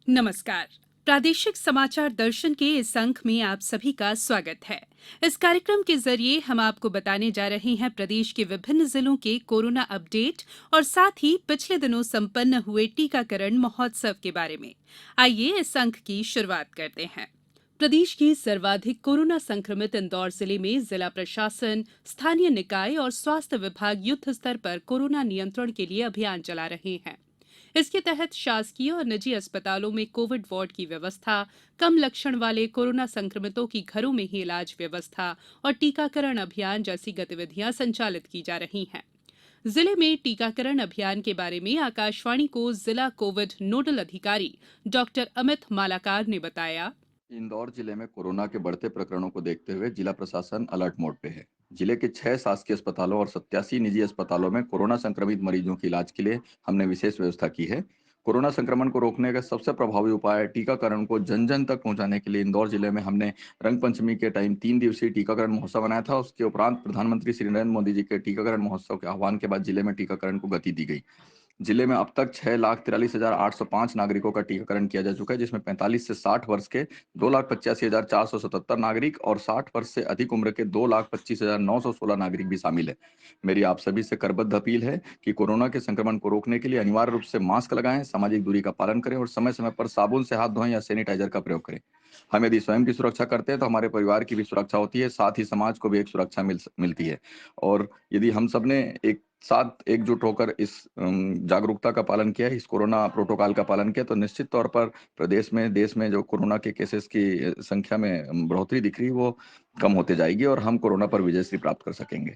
नमस्कार। प्रादेशिक समाचार दर्शन के इस अंक में आप सभी का स्वागत है। इस कार्यक्रम के जरिए हम आपको बताने जा रहे हैं प्रदेश के विभिन्न जिलों के कोरोना अपडेट और साथ ही पिछले दिनों संपन्न हुए टीकाकरण महोत्सव के बारे में। आइए इस अंक की शुरुआत करते हैं। प्रदेश के सर्वाधिक कोरोना संक्रमित इंदौर जिले में जिला प्रशासन, स्थानीय निकाय और स्वास्थ्य विभाग युद्ध स्तर पर कोरोना नियंत्रण के लिए अभियान चला रहे हैं। इसके तहत शासकीय और निजी अस्पतालों में कोविड वार्ड की व्यवस्था, कम लक्षण वाले कोरोना संक्रमितों की घरों में ही इलाज व्यवस्था और टीकाकरण अभियान जैसी गतिविधियां संचालित की जा रही हैं। जिले में टीकाकरण अभियान के बारे में आकाशवाणी को जिला कोविड नोडल अधिकारी डॉक्टर अमित मालाकार ने बताया। इंदौर जिले में कोरोना के बढ़ते प्रकरणों को देखते हुए जिला प्रशासन अलर्ट मोड पे है। जिले के 6 शासकीय अस्पतालों और 87 निजी अस्पतालों में कोरोना संक्रमित मरीजों के इलाज के लिए हमने विशेष व्यवस्था की है। कोरोना संक्रमण को रोकने का सबसे प्रभावी उपाय टीकाकरण को जन जन तक पहुंचाने के लिए इंदौर जिले में हमने रंग पंचमी के टाइम 3 दिवसीय टीकाकरण महोत्सव बनाया था। उसके उपरांत प्रधानमंत्री श्री नरेंद्र मोदी जी के टीकाकरण महोत्सव के आह्वान के बाद जिले में टीकाकरण को गति दी गई। जिले में अब तक 6,43,805 नागरिकों का टीकाकरण किया जा चुका है, जिसमें 45 से 60 वर्ष के 2,85,477 नागरिक और 60 वर्ष से अधिक उम्र के 2,25,916 नागरिक भी शामिल है। मेरी आप सभी से करबद्ध अपील है कि कोरोना के संक्रमण को रोकने के लिए अनिवार्य रूप से मास्क लगाएं, सामाजिक दूरी का पालन करें और समय समय पर साबुन से हाथ धोएं या सैनिटाइजर का प्रयोग करें। हम यदि स्वयं की सुरक्षा करते हैं तो हमारे परिवार की भी सुरक्षा होती है, साथ ही समाज को भी एक सुरक्षा मिलती है। और यदि हम सबने एक साथ एकजुट होकर इस जागरूकता का पालन किया, इस कोरोना प्रोटोकॉल का पालन किया, तो निश्चित तौर पर प्रदेश में, देश में जो कोरोना के केसेस की संख्या में बढ़ोतरी दिख रही है वो कम होते जाएगी और हम कोरोना पर विजय प्राप्त कर सकेंगे।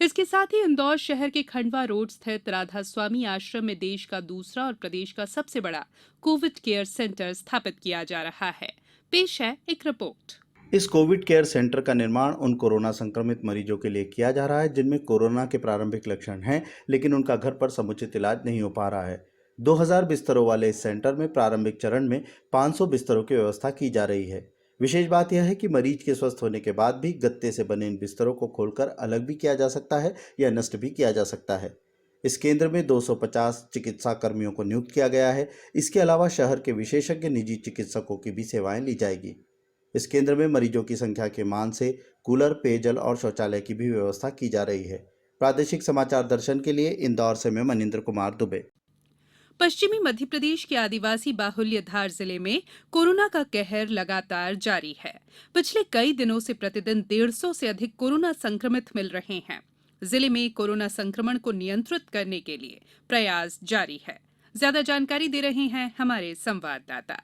इसके साथ ही इंदौर शहर के खंडवा रोड स्थित राधा स्वामी आश्रम में देश का दूसरा और प्रदेश का सबसे बड़ा कोविड केयर सेंटर स्थापित किया जा रहा है। पेश है एक रिपोर्ट। इस कोविड केयर सेंटर का निर्माण उन कोरोना संक्रमित मरीजों के लिए किया जा रहा है जिनमें कोरोना के प्रारंभिक लक्षण हैं, लेकिन उनका घर पर समुचित इलाज नहीं हो पा रहा है। 2000 बिस्तरों वाले इस सेंटर में प्रारंभिक चरण में 500 बिस्तरों की व्यवस्था की जा रही है। विशेष बात यह है कि मरीज के स्वस्थ होने के बाद भी गत्ते से बने इन बिस्तरों को खोलकर अलग भी किया जा सकता है या नष्ट भी किया जा सकता है। इस केंद्र में 250 चिकित्सा कर्मियों को नियुक्त किया गया है। इसके अलावा शहर के विशेषज्ञ निजी चिकित्सकों की भी सेवाएं ली जाएगी। इस केंद्र में मरीजों की संख्या के मान से कूलर, पेयजल और शौचालय की भी व्यवस्था की जा रही है। प्रादेशिक समाचार दर्शन के लिए इंदौर से मैं मनिंद्र कुमार दुबे। पश्चिमी मध्य प्रदेश के आदिवासी बाहुल्य धार जिले में कोरोना का कहर लगातार जारी है। पिछले कई दिनों से प्रतिदिन 150 से अधिक कोरोना संक्रमित मिल रहे हैं। जिले में कोरोना संक्रमण को नियंत्रित करने के लिए प्रयास जारी है। ज्यादा जानकारी दे रहे हैं हमारे संवाददाता।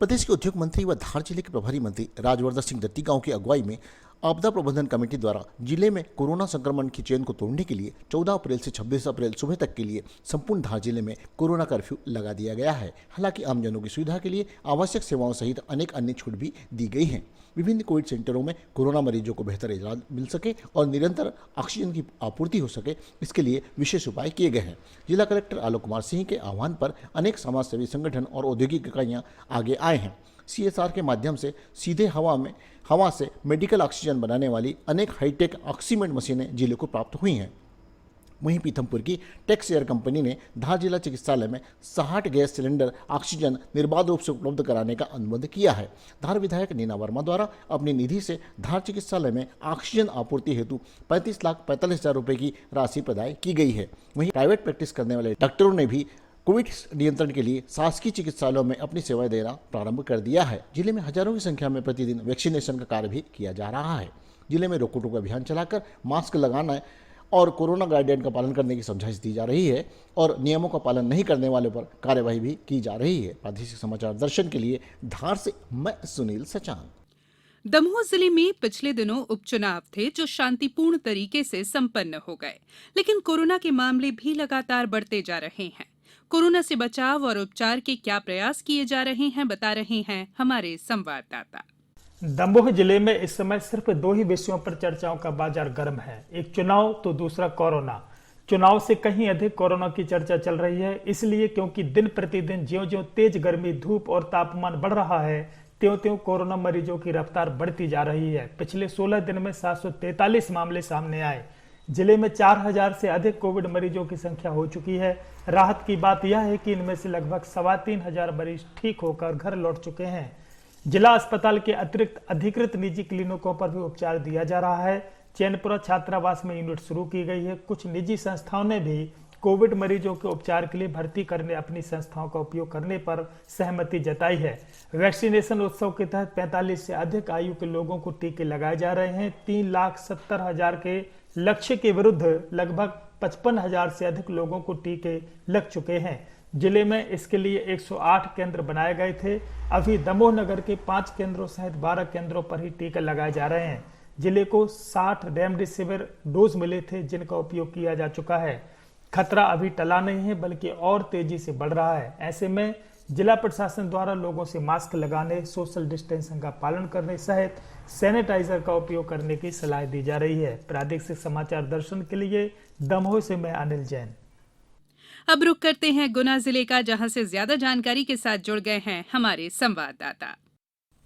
प्रदेश के उद्योग मंत्री व धार जिले के प्रभारी मंत्री राजवर्धन सिंह दत्तीगांव की अगुवाई में आपदा प्रबंधन कमेटी द्वारा जिले में कोरोना संक्रमण की चेन को तोड़ने के लिए 14 अप्रैल से 26 अप्रैल सुबह तक के लिए संपूर्ण धार जिले में कोरोना कर्फ्यू लगा दिया गया है। हालांकि आमजनों की सुविधा के लिए आवश्यक सेवाओं सहित अनेक अन्य छूट भी दी गई हैं। विभिन्न कोविड सेंटरों में कोरोना मरीजों को बेहतर इलाज मिल सके और निरंतर ऑक्सीजन की आपूर्ति हो सके, इसके लिए विशेष उपाय किए गए हैं। जिला कलेक्टर आलोक कुमार सिंह के आह्वान पर अनेक समाजसेवी संगठन और औद्योगिक इकाइयां आगे आए हैं। CSR के माध्यम से सीधे हवा से मेडिकल ऑक्सीजन बनाने वाली अनेक हाईटेक ऑक्सीमेंट मशीनें जिले को प्राप्त हुई हैं। वहीं पीथमपुर की टेक्स एयर कंपनी ने धार जिला चिकित्सालय में 60 गैस सिलेंडर ऑक्सीजन निर्बाध रूप से उपलब्ध कराने का अनुबंध किया है। धार विधायक नीना वर्मा द्वारा अपनी निधि से धार चिकित्सालय में ऑक्सीजन आपूर्ति हेतु 35,45,000 रुपये की राशि प्रदान की गई है। वहीं प्राइवेट प्रैक्टिस करने वाले डॉक्टरों ने भी कोविड नियंत्रण के लिए शासकीय चिकित्सालयों में अपनी सेवाएं देना प्रारंभ कर दिया है। जिले में हजारों की संख्या में प्रतिदिन वैक्सीनेशन का कार्य भी किया जा रहा है। जिले में रोको टोको अभियान चलाकर मास्क लगाना और कोरोना गाइडलाइन का पालन करने की समझाइश दी जा रही है और नियमों का पालन नहीं करने वालों पर कार्यवाही भी की जा रही है। प्रादेशिक समाचार दर्शन के लिए धार से मैं सुनील सचान। दमोह जिले में पिछले दिनों उपचुनाव थे जो शांतिपूर्ण तरीके से संपन्न हो गए, लेकिन कोरोना के मामले भी लगातार बढ़ते जा रहे हैं। कोरोना से बचाव और उपचार के क्या प्रयास किए जा रहे हैं, बता रहे हैं हमारे संवाददाता। दमोह जिले में इस समय सिर्फ 2 ही विषयों पर चर्चाओं का बाजार गर्म है, एक चुनाव तो दूसरा कोरोना। चुनाव से कहीं अधिक कोरोना की चर्चा चल रही है, इसलिए क्योंकि दिन प्रतिदिन ज्यों-ज्यों तेज गर्मी, धूप और तापमान बढ़ रहा है, त्यों-त्यों कोरोना मरीजों की रफ्तार बढ़ती जा रही है। पिछले 16 दिन में 743 मामले सामने आए। जिले में 4000 से अधिक कोविड मरीजों की संख्या हो चुकी है। राहत की बात यह है कि इनमें से लगभग 3500 मरीज ठीक होकर घर लौट चुके हैं। जिला अस्पताल के अतिरिक्त अधिकृत निजी क्लिनिकों पर भी उपचार दिया जा रहा है। चैनपुरा छात्रावास में यूनिट शुरू की गई है। कुछ निजी संस्थाओं ने भी कोविड मरीजों के उपचार के लिए भर्ती करने अपनी संस्थाओं का उपयोग करने पर सहमति जताई है। वैक्सीनेशन उत्सव के तहत 45 से अधिक आयु के लोगों को टीके लगाए जा रहे हैं। 3,70,000 के लक्ष्य के विरुद्ध लगभग 55,000 से अधिक लोगों को टीके लग चुके हैं। जिले में इसके लिए 108 केंद्र बनाए गए थे। अभी दमोह नगर के 5 केंद्रों सहित 12 केंद्रों पर ही टीके लगाए जा रहे हैं। जिले को 60 रेमडेसिविर डोज मिले थे, जिनका उपयोग किया जा चुका है। खतरा अभी टला नहीं है, बल्कि और तेजी से बढ़ रहा है। ऐसे में जिला प्रशासन द्वारा लोगों से मास्क लगाने, सोशल डिस्टेंसिंग का पालन करने सहित सैनिटाइजर का उपयोग करने की सलाह दी जा रही है। प्रादेशिक समाचार दर्शन के लिए दमोह से मैं अनिल जैन। अब रुक करते हैं गुना जिले का, जहां से ज्यादा जानकारी के साथ जुड़ गए हैं हमारे संवाददाता।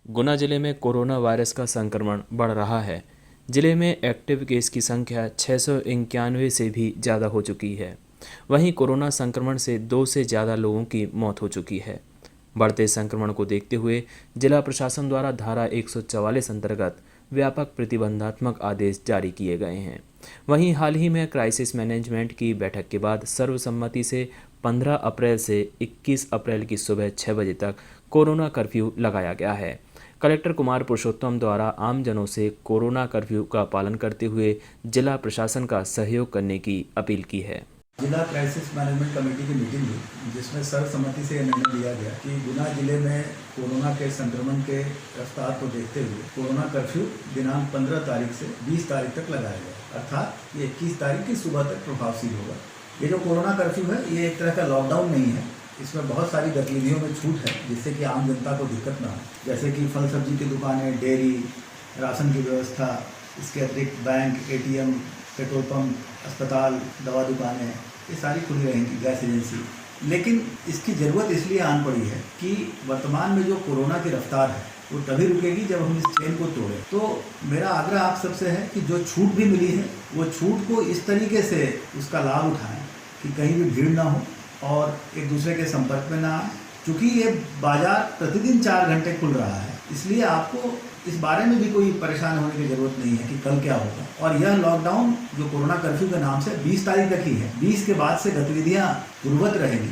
गुना जिले में कोरोना वायरस का संक्रमण बढ़ रहा है। जिले में एक्टिव केस की संख्या 691 से भी ज़्यादा हो चुकी है। वहीं कोरोना संक्रमण से 2 से ज़्यादा लोगों की मौत हो चुकी है। बढ़ते संक्रमण को देखते हुए जिला प्रशासन द्वारा धारा 144 अंतर्गत व्यापक प्रतिबंधात्मक आदेश जारी किए गए हैं। वहीं हाल ही में क्राइसिस मैनेजमेंट की बैठक के बाद सर्वसम्मति से 15 अप्रैल से 21 अप्रैल की सुबह 6 बजे तक कोरोना कर्फ्यू लगाया गया है। कलेक्टर कुमार पुरुषोत्तम द्वारा आमजनों से कोरोना कर्फ्यू का पालन करते हुए जिला प्रशासन का सहयोग करने की अपील की है। जिला क्राइसिस मैनेजमेंट कमेटी की मीटिंग हुई, जिसमें सर्वसम्मति से निर्णय लिया गया कि गुना जिले में कोरोना के संक्रमण के रफ्तार को देखते हुए कोरोना कर्फ्यू दिनांक 15 तारीख से 20 तारीख तक लगाया गया, अर्थात ये 21 तारीख की सुबह तक प्रभावशील होगा। ये जो कोरोना कर्फ्यू है, ये एक तरह का लॉकडाउन नहीं है। इसमें बहुत सारी गतिविधियों में छूट है, जिससे कि आम जनता को दिक्कत ना हो, जैसे कि फल सब्जी की दुकानें, डेयरी, राशन की व्यवस्था, इसके अतिरिक्त बैंक, ATM, पेट्रोल पंप, अस्पताल, दवा दुकानें, ये सारी खुली रहेंगी, गैस एजेंसी। लेकिन इसकी ज़रूरत इसलिए आन पड़ी है कि वर्तमान में जो कोरोना की रफ्तार है वो तभी रुकेगी जब हम इस चेन को तोड़ें। तो मेरा आग्रह आप सबसे है कि जो छूट भी मिली है वो छूट को इस तरीके से उसका लाभ उठाएं कि कहीं भी भीड़ ना हो और एक दूसरे के संपर्क में ना आए। चूँकि ये बाजार प्रतिदिन 4 घंटे खुल रहा है, इसलिए आपको इस बारे में भी कोई परेशान होने की ज़रूरत नहीं है कि कल क्या होगा। और यह लॉकडाउन जो कोरोना कर्फ्यू के नाम से 20 तारीख तक ही है। 20 के बाद से गतिविधियाँ पूर्ववत रहेंगी।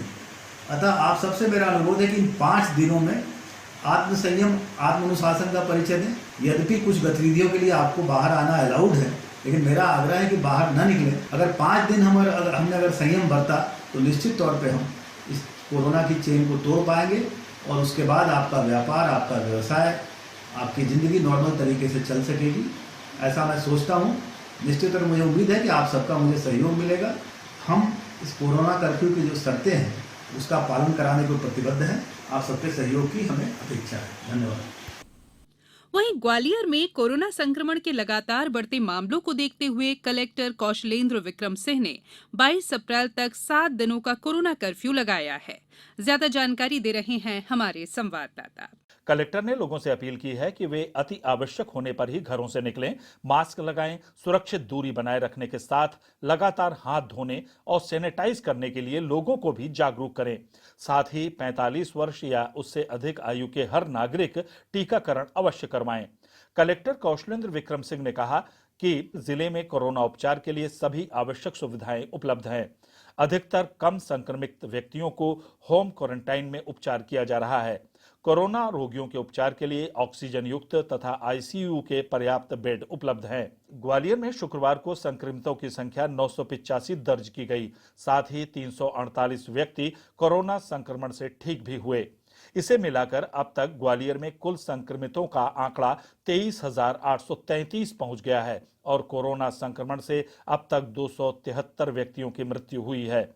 अतः आप सबसे मेरा अनुरोध है कि इन 5 दिनों में आत्मसंयम, आत्मानुशासन का परिचय दें। यद्यपि कुछ गतिविधियों के लिए आपको बाहर आना अलाउड है, लेकिन मेरा आग्रह है कि बाहर न निकलें। अगर 5 दिन हमने अगर संयम बरता तो निश्चित तौर पे हम इस कोरोना की चेन को तोड़ पाएंगे और उसके बाद आपका व्यापार, आपका व्यवसाय, आपकी ज़िंदगी नॉर्मल तरीके से चल सकेगी, ऐसा मैं सोचता हूँ। निश्चित तौर मुझे उम्मीद है कि आप सबका मुझे सहयोग मिलेगा। हम इस कोरोना कर्फ्यू की जो शर्तें हैं उसका पालन कराने को प्रतिबद्ध हैं। आप सबके सहयोग की हमें अपेक्षा है। धन्यवाद। वहीं ग्वालियर में कोरोना संक्रमण के लगातार बढ़ते मामलों को देखते हुए कलेक्टर कौशलेंद्र विक्रम सिंह ने 22 अप्रैल तक 7 दिनों का कोरोना कर्फ्यू लगाया है। ज्यादा जानकारी दे रहे हैं हमारे संवाददाता। कलेक्टर ने लोगों से अपील की है कि वे अति आवश्यक होने पर ही घरों से निकलें, मास्क लगाएं, सुरक्षित दूरी बनाए रखने के साथ लगातार हाथ धोने और सैनिटाइज करने के लिए लोगों को भी जागरूक करें। साथ ही 45 वर्ष या उससे अधिक आयु के हर नागरिक टीकाकरण अवश्य करवाएं। कलेक्टर कौशलेंद्र विक्रम सिंह ने कहा कि जिले में कोरोना उपचार के लिए सभी आवश्यक सुविधाएं उपलब्ध हैं। अधिकतर कम संक्रमित व्यक्तियों को होम क्वारंटाइन में उपचार किया जा रहा है। कोरोना रोगियों के उपचार के लिए ऑक्सीजन युक्त तथा ICU के पर्याप्त बेड उपलब्ध हैं। ग्वालियर में शुक्रवार को संक्रमितों की संख्या 985 दर्ज की गई। साथ ही 348 व्यक्ति कोरोना संक्रमण से ठीक भी हुए। इसे मिलाकर अब तक ग्वालियर में कुल संक्रमितों का आंकड़ा 23,833 पहुंच गया है और कोरोना संक्रमण से अब तक 273 व्यक्तियों की मृत्यु हुई है।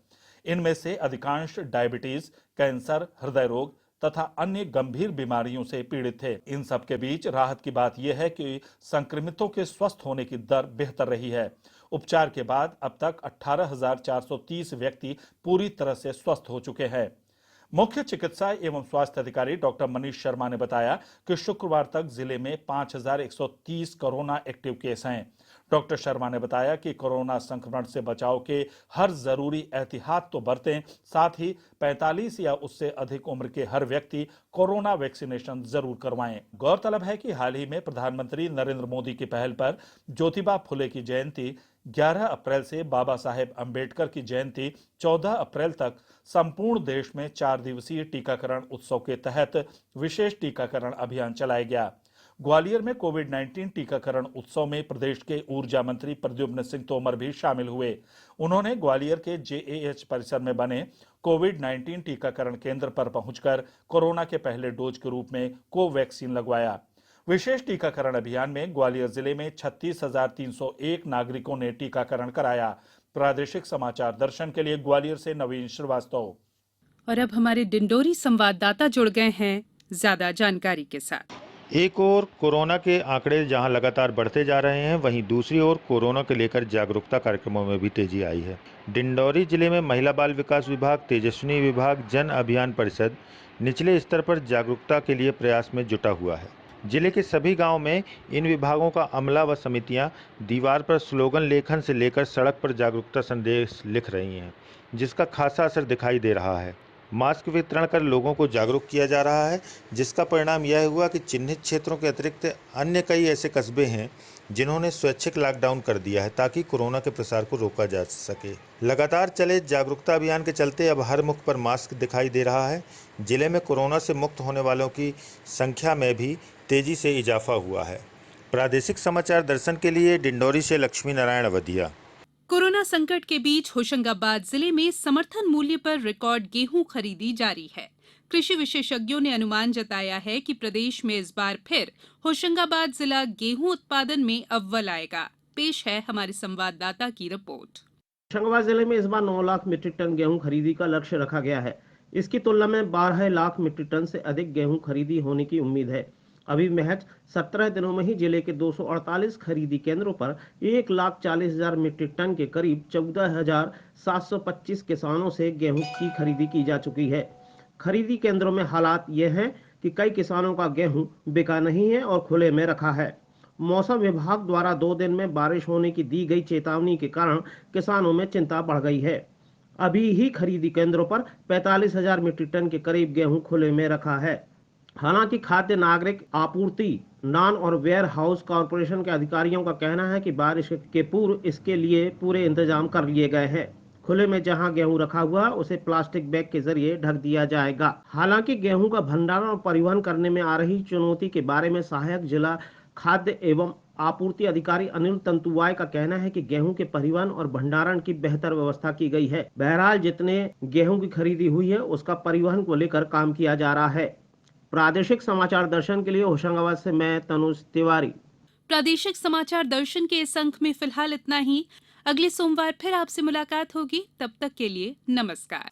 इनमें से अधिकांश डायबिटीज, कैंसर, हृदय रोग तथा अन्य गंभीर बीमारियों से पीड़ित थे। इन सब के बीच राहत की बात यह है कि संक्रमितों के स्वस्थ होने की दर बेहतर रही है। उपचार के बाद अब तक 18,430 व्यक्ति पूरी तरह से स्वस्थ हो चुके हैं। मुख्य चिकित्सा एवं स्वास्थ्य अधिकारी डॉक्टर मनीष शर्मा ने बताया कि शुक्रवार तक जिले में 5,130 कोरोना एक्टिव केस हैं। डॉक्टर शर्मा ने बताया कि कोरोना संक्रमण से बचाव के हर जरूरी एहतियात तो बरतें, साथ ही 45 या उससे अधिक उम्र के हर व्यक्ति कोरोना वैक्सीनेशन जरूर करवाएं। गौरतलब है कि हाल ही में प्रधानमंत्री नरेंद्र मोदी की पहल पर ज्योतिबा फुले की जयंती 11 अप्रैल से बाबा साहेब अंबेडकर की जयंती 14 अप्रैल तक संपूर्ण देश में 4 दिवसीय टीकाकरण उत्सव के तहत विशेष टीकाकरण अभियान चलाया गया। ग्वालियर में कोविड-19 टीकाकरण उत्सव में प्रदेश के ऊर्जा मंत्री प्रद्युम्न सिंह तोमर भी शामिल हुए। उन्होंने ग्वालियर के जेएएच परिसर में बने कोविड-19 टीकाकरण केंद्र पर पहुंचकर कोरोना के पहले डोज के रूप में कोवैक्सीन लगवाया। विशेष टीकाकरण अभियान में ग्वालियर जिले में 36,301 नागरिकों ने टीकाकरण कराया। प्रादेशिक समाचार दर्शन के लिए ग्वालियर से नवीन श्रीवास्तव। और अब हमारे डिंडोरी संवाददाता जुड़ गए हैं ज्यादा जानकारी के साथ। एक ओर कोरोना के आंकड़े जहां लगातार बढ़ते जा रहे हैं, वहीं दूसरी ओर कोरोना को लेकर जागरूकता कार्यक्रमों में भी तेजी आई है। डिंडोरी जिले में महिला बाल विकास विभाग, तेजस्विनी विभाग, जन अभियान परिषद निचले स्तर पर जागरूकता के लिए प्रयास में जुटा हुआ है। जिले के सभी गांव में इन विभागों का अमला व समितियां दीवार पर स्लोगन लेखन से लेकर सड़क पर जागरूकता संदेश लिख रही हैं, जिसका खासा असर दिखाई दे रहा है। मास्क वितरण कर लोगों को जागरूक किया जा रहा है, जिसका परिणाम यह हुआ कि चिन्हित क्षेत्रों के अतिरिक्त अन्य कई ऐसे कस्बे हैं जिन्होंने स्वैच्छिक लॉकडाउन कर दिया है ताकि कोरोना के प्रसार को रोका जा सके। लगातार चले जागरूकता अभियान के चलते अब हर मुख पर मास्क दिखाई दे रहा है। जिले में कोरोना से मुक्त होने वालों की संख्या में भी तेजी से इजाफा हुआ है। प्रादेशिक समाचार दर्शन के लिए डिंडोरी से लक्ष्मी नारायण वधिया। कोरोना संकट के बीच होशंगाबाद जिले में समर्थन मूल्य पर रिकॉर्ड गेहूं खरीदी जारी है। कृषि विशेषज्ञों ने अनुमान जताया है कि प्रदेश में इस बार फिर होशंगाबाद जिला गेहूं उत्पादन में अव्वल आएगा। पेश है हमारे संवाददाता की रिपोर्ट। होशंगाबाद जिले में इस बार 9 लाख मीट्रिक टन गेहूं खरीदी का लक्ष्य रखा गया है। इसकी तुलना में 12 लाख मीट्रिक टन से अधिक गेहूं खरीदी होने की उम्मीद है। अभी महज 17 दिनों में ही जिले के 248 खरीदी केंद्रों पर 1,40,000 मीट्रिक टन के करीब 14,725 किसानों से गेहूं की खरीदी की जा चुकी है। खरीदी केंद्रों में हालात ये हैं कि कई किसानों का गेहूं बिका नहीं है और खुले में रखा है। मौसम विभाग द्वारा 2 दिन में बारिश होने की दी गई चेतावनी के कारण किसानों में चिंता बढ़ गई है। अभी ही खरीदी केंद्रों पर 45,000 मीट्रिक टन के करीब गेहूं खुले में रखा है। हालांकि खाद्य नागरिक आपूर्ति नान और वेयर हाउस कॉरपोरेशन के अधिकारियों का कहना है कि बारिश के पूर्व इसके लिए पूरे इंतजाम कर लिए गए हैं। खुले में जहां गेहूं रखा हुआ है उसे प्लास्टिक बैग के जरिए ढक दिया जाएगा। हालांकि गेहूं का भंडारण और परिवहन करने में आ रही चुनौती के बारे में सहायक जिला खाद्य एवं आपूर्ति अधिकारी अनिल तंतुवाय का कहना है कि गेहूं के परिवहन और भंडारण की बेहतर व्यवस्था की गई है। बहरहाल जितने गेहूं की खरीदी हुई है उसका परिवहन को लेकर काम किया जा रहा है। प्रादेशिक समाचार दर्शन के लिए होशंगाबाद से मैं तनुज तिवारी। प्रादेशिक समाचार दर्शन के इस अंक में फिलहाल इतना ही। अगले सोमवार फिर आपसे मुलाकात होगी। तब तक के लिए नमस्कार।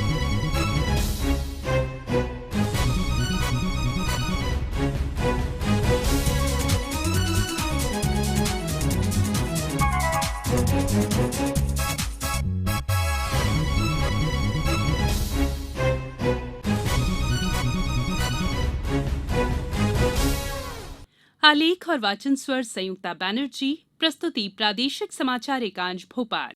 आलेख और वाचन स्वर संयुक्ता बैनर्जी। प्रस्तुति प्रादेशिक समाचार एकांश भोपाल।